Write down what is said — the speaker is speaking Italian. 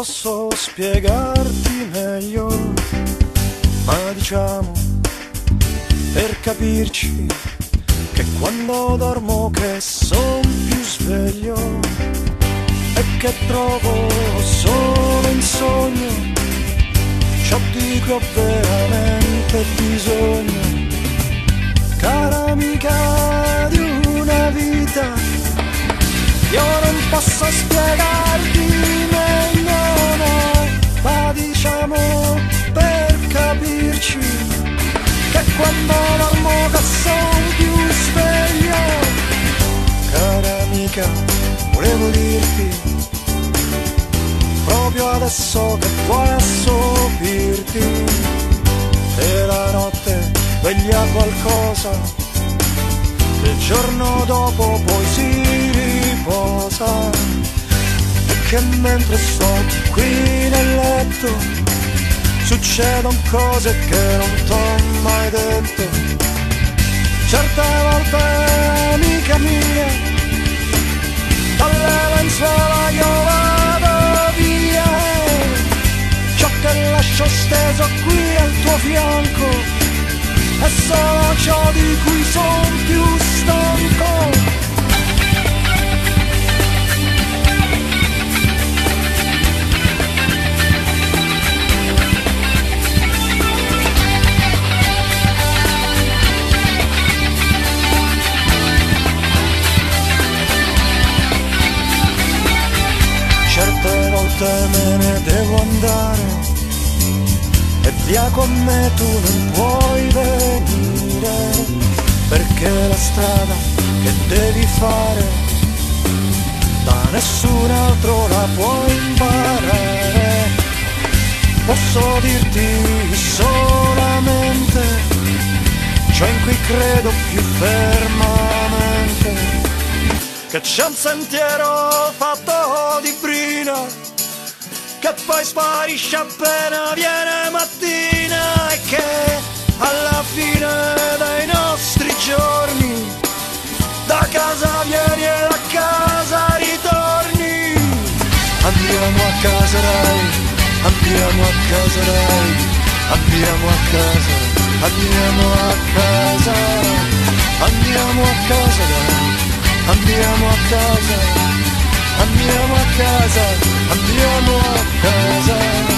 posso spiegarti meglio, ma diciamo per capirci che quando dormo che son più sveglio e che trovo solo in sogno ciò di cui ho veramente bisogno. Cara amica di una vita, io non posso spiegarti meglio, no, ma diciamo per capirci che quando dormo che sono più sveglio. Cara amica, volevo dirti proprio adesso che puoi assopirti e la notte veglia qualcosa, il giorno dopo poi si riposa, e che mentre sto qui nel letto succedono cose che non t'ho mai detto. Certe volte, amica mia, dalle lenzuola io vado via, ciò che lascio steso qui al tuo fianco è solo ciò di cui son più stanco. Certe volte me ne devo andare e via con me tu non puoi venire, perché la strada che devi fare da nessun altro la puoi imparare. Posso dirti solamente ciò in cui credo più fermamente, che c'è un sentiero fatto di brina che poi sparisce appena viene mattina, e che alla fine dei nostri giorni da casa vieni e a casa ritorni. Andiamo a casa Rai, andiamo a casa Rai, andiamo a casa, andiamo a casa, andiamo a casa Rai, andiamo a casa, andiamo a casa, andiamo a casa.